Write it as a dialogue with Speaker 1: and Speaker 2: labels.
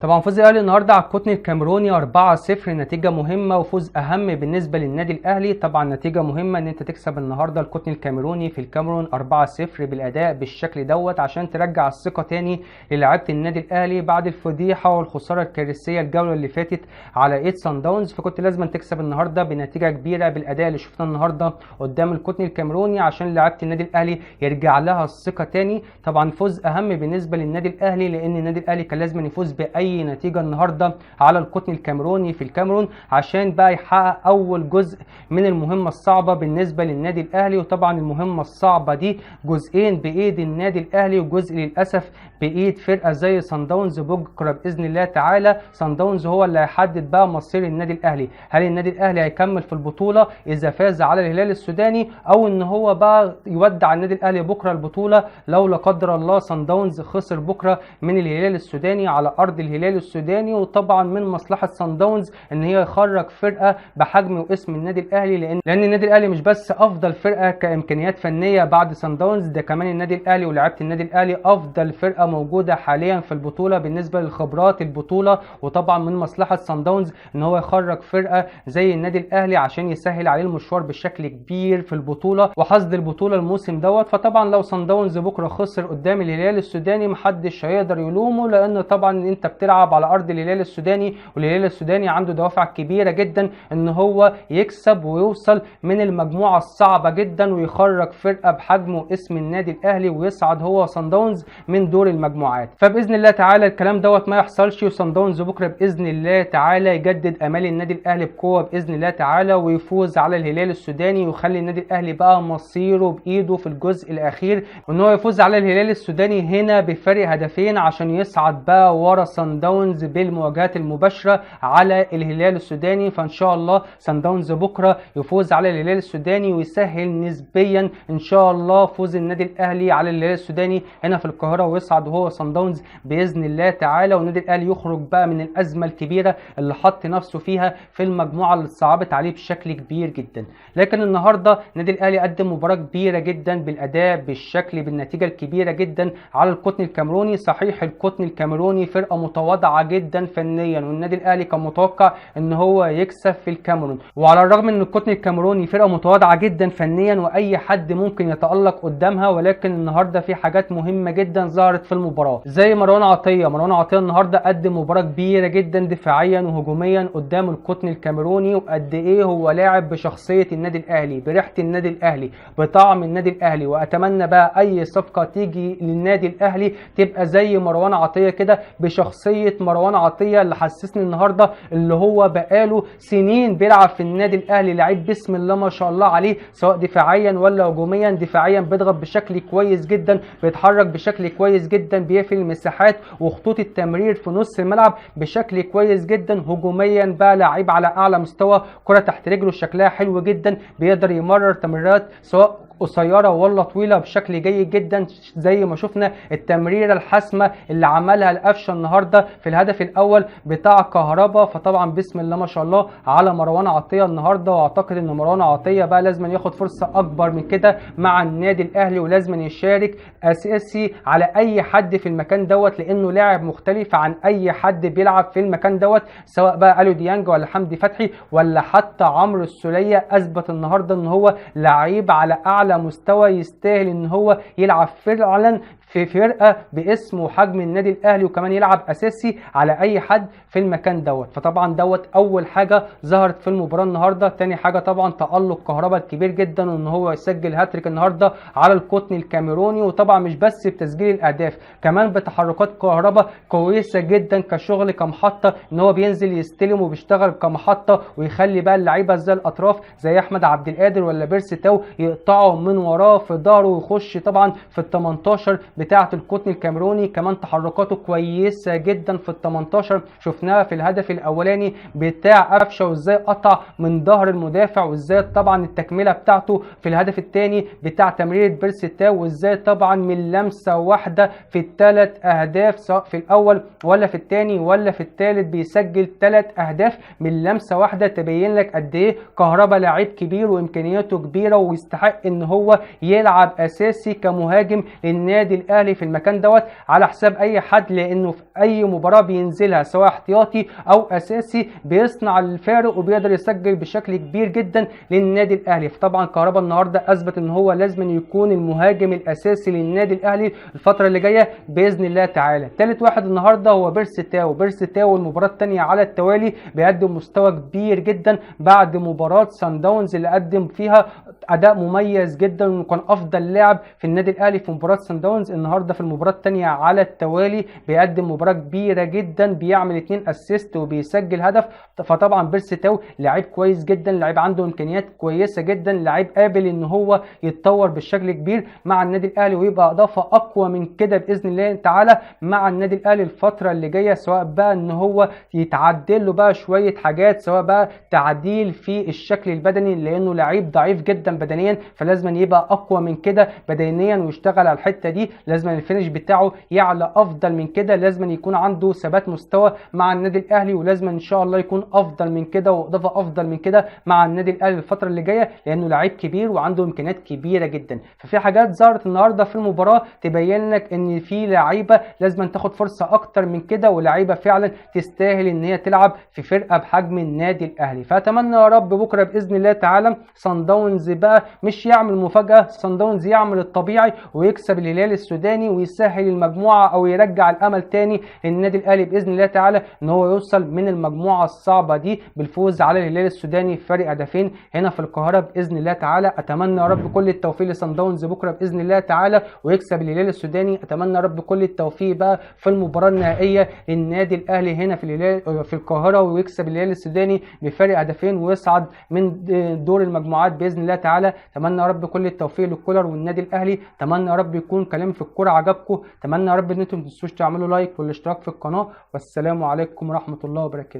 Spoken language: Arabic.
Speaker 1: طبعا فوز الاهلي النهارده على القطن الكاميروني 4-0، نتيجه مهمه وفوز اهم بالنسبه للنادي الاهلي. طبعا نتيجه مهمه ان انت تكسب النهارده القطن الكاميروني في الكاميرون 4-0 بالاداء بالشكل دوت عشان ترجع الثقه تاني للاعيبه النادي الاهلي بعد الفضيحه والخساره الكارثيه الجوله اللي فاتت على ايد سان داونز. فكنت لازم تكسب النهارده بنتيجه كبيره بالاداء اللي شفناه النهارده قدام القطن الكاميروني عشان لعيبه النادي الاهلي يرجع لها الثقه تاني. طبعا فوز اهم بالنسبه للنادي الاهلي لان النادي الاهلي كان لازم يفوز باي نتيجه النهارده على القطن الكاميروني في الكاميرون عشان بقى يحقق اول جزء من المهمه الصعبه بالنسبه للنادي الاهلي. وطبعا المهمه الصعبه دي جزئين بايد النادي الاهلي وجزء للاسف بايد فرقه زي سان داونز. بكره باذن الله تعالى سان داونز هو اللي هيحدد بقى مصير النادي الاهلي، هل النادي الاهلي هيكمل في البطوله اذا فاز على الهلال السوداني او ان هو بقى يودع النادي الاهلي بكره البطوله لو لا قدر الله سان داونز خسر بكره من الهلال السوداني على ارض الهلال السوداني. وطبعا من مصلحه سان داونز ان هي يخرج فرقه بحجم واسم النادي الاهلي لان النادي الاهلي مش بس افضل فرقه كامكانيات فنيه بعد سان داونز، ده كمان النادي الاهلي ولاعيبه النادي الاهلي افضل فرقه موجوده حاليا في البطوله بالنسبه لخبرات البطوله. وطبعا من مصلحه سان داونز ان هو يخرج فرقه زي النادي الاهلي عشان يسهل عليه المشوار بشكل كبير في البطوله وحصد البطوله الموسم دوت. فطبعا لو سان داونز بكره خسر قدام الهلال السوداني محدش هيقدر يلومه لان طبعا انت بتلعب على ارض الهلال السوداني والهلال السوداني عنده دوافع كبيره جدا ان هو يكسب ويوصل من المجموعه الصعبه جدا ويخرج فرقه بحجم واسم النادي الاهلي ويصعد هو صن داونز من دور المجموعات. فباذن الله تعالى الكلام دوت ما يحصلش وصن داونز بكره باذن الله تعالى يجدد امال النادي الاهلي بقوه باذن الله تعالى ويفوز على الهلال السوداني ويخلي النادي الاهلي بقى مصيره بايده في الجزء الاخير وان هو يفوز على الهلال السوداني هنا بفرق هدفين عشان يصعد بقى ورا صن داونز بالمواجهات المباشره على الهلال السوداني. فان شاء الله صن داونز بكره يفوز على الهلال السوداني ويسهل نسبيا ان شاء الله فوز النادي الاهلي على الهلال السوداني هنا في القاهره ويصعد هو صن داونز باذن الله تعالى والنادي الاهلي يخرج بقى من الازمه الكبيره اللي حط نفسه فيها في المجموعه اللي اتصعبت عليه بشكل كبير جدا. لكن النهارده النادي الاهلي قدم مباراه كبيره جدا بالاداء بالشكل بالنتيجه الكبيره جدا على القطن الكاميروني. صحيح القطن الكاميروني فرقه متواضعه جدا فنيا والنادي الاهلي كان متوقع ان هو يكسب في الكاميرون، وعلى الرغم ان القطن الكاميروني فرقه متواضعه جدا فنيا واي حد ممكن يتالق قدامها، ولكن النهارده في حاجات مهمه جدا ظهرت في المباراه زي مروان عطيه النهارده قدم مباراه كبيره جدا دفاعيا وهجوميا قدام القطن الكاميروني وقد ايه هو لاعب بشخصيه النادي الاهلي بريحه النادي الاهلي بطعم النادي الاهلي. واتمنى بقى اي صفقه تيجي للنادي الاهلي تبقى زي مروان عطيه كده بشخصيه مروان عطيه اللي حسسني النهارده اللي هو بقاله سنين بيلعب في النادي الاهلي، لعيب بسم الله ما شاء الله عليه سواء دفاعيا ولا هجوميا. دفاعيا بيضغط بشكل كويس جدا، بيتحرك بشكل كويس جدا، بيقفل المساحات وخطوط التمرير في نص الملعب بشكل كويس جدا. هجوميا بقى لعيب على اعلى مستوى، كرة تحت رجله شكلها حلو جدا، بيقدر يمرر تمريرات سواء قصيره ولا طويله بشكل جيد جدا زي ما شفنا التمريره الحاسمه اللي عملها القفشه النهارده في الهدف الاول بتاع كهربا. فطبعا بسم الله ما شاء الله على مروان عطيه النهارده، واعتقد ان مروان عطيه بقى لازم ياخد فرصه اكبر من كده مع النادي الاهلي ولازم يشارك اساسي على اي حد في المكان دوت لانه لاعب مختلف عن اي حد بيلعب في المكان دوت سواء بقى اليو ديانج ولا حمدي فتحي ولا حتى عمرو السوليه. اثبت النهارده ان هو لعيب على اعلى مستوى يستاهل ان هو يلعب فعلا في فرقه باسم وحجم النادي الاهلي وكمان يلعب اساسي على اي حد في المكان دوت. فطبعا دوت اول حاجه ظهرت في المباراه النهارده. تاني حاجه طبعا تالق كهربا الكبير جدا وان هو يسجل هاتريك النهارده على القطن الكاميروني، وطبعا مش بس بتسجيل الاهداف كمان بتحركات كهربا كويسه جدا كشغل كمحطه ان هو بينزل يستلم وبيشتغل كمحطه ويخلي بقى اللعيبه زي الاطراف زي احمد عبد القادر ولا بيرسي تاو يقطعوا من وراه في ظهره ويخش طبعا في ال 18 بتاعه القطن الكاميروني. كمان تحركاته كويسه جدا في ال 18 شفناها في الهدف الاولاني بتاع قفشه وازاي قطع من ظهر المدافع وازاي طبعا التكمله بتاعته في الهدف الثاني بتاع تمريره بيرسي تاو وازاي طبعا من لمسه واحده في الثلاث اهداف سواء في الاول ولا في الثاني ولا في الثالث بيسجل 3 اهداف من لمسه واحده. تبين لك قد ايه كهربا لعيب كبير وامكانياته كبيره ويستحق ان هو يلعب اساسي كمهاجم للنادي الاهلي في المكان دوت على حساب اي حد، لانه في اي مباراه بينزلها سواء احتياطي او اساسي بيصنع الفارق وبيقدر يسجل بشكل كبير جدا للنادي الاهلي. فطبعا كهربا النهارده اثبت ان هو لازم يكون المهاجم الاساسي للنادي الاهلي الفتره اللي جايه باذن الله تعالى. ثالث واحد النهارده هو بيرسي تاو. بيرسي تاو المباراه الثانيه على التوالي بيقدم مستوى كبير جدا بعد مباراه سان داونز اللي قدم فيها اداء مميز جدا وكان افضل لاعب في النادي الاهلي في مباراه سان داونز. النهارده في المباراه الثانيه على التوالي بيقدم مباراه كبيره جدا، بيعمل 2 اسيست وبيسجل هدف. فطبعا بيرسي تاو لعيب كويس جدا، لعيب عنده امكانيات كويسه جدا، لعيب قابل ان هو يتطور بشكل كبير مع النادي الاهلي ويبقى اضافه اقوى من كده باذن الله تعالى مع النادي الاهلي الفتره اللي جايه، سواء بقى ان هو يتعدل له بقى شويه حاجات، سواء بقى تعديل في الشكل البدني لانه لعيب ضعيف جدا بدنيا، فلازم يبقى اقوى من كده بدنيا ويشتغل على الحته دي. لازم الفينش بتاعه يعلى افضل من كده، لازم يكون عنده ثبات مستوى مع النادي الاهلي، ولازم ان شاء الله يكون افضل من كده واضافه افضل من كده مع النادي الاهلي الفتره اللي جايه، لانه لعيب كبير وعنده امكانيات كبيره جدا. ففي حاجات ظهرت النهارده في المباراه تبين لك ان في لعيبه لازم تاخد فرصه اكتر من كده، ولعيبه فعلا تستاهل ان هي تلعب في فرقه بحجم النادي الاهلي. فاتمنى يا رب بكره باذن الله تعالى صن داونز بقى مش يعمل مفاجاه، صن داونز يعمل الطبيعي ويكسب الهلال السوداني ويسهل المجموعه او يرجع الامل تاني للنادي الاهلي باذن الله تعالى ان هو يوصل من المجموعه الصعبه دي بالفوز على الهلال السوداني فرق هدفين هنا في القاهره باذن الله تعالى. اتمنى يا رب كل التوفيق لصن داونز بكره باذن الله تعالى ويكسب الهلال السوداني. اتمنى يا رب كل التوفيق بقى في المباراه النهائيه للنادي الاهلي هنا في الهلال في القاهره ويكسب الهلال السوداني بفارق هدفين ويصعد من دور المجموعات باذن الله تعالى. اتمنى يا رب كل التوفيق للكولر والنادي الاهلي. اتمنى يا رب يكون كلامي في الكوره عجبكم. اتمنى يا رب ان انتم ما تنسوش تعملوا لايك والاشتراك في القناه، والسلام عليكم ورحمه الله وبركاته.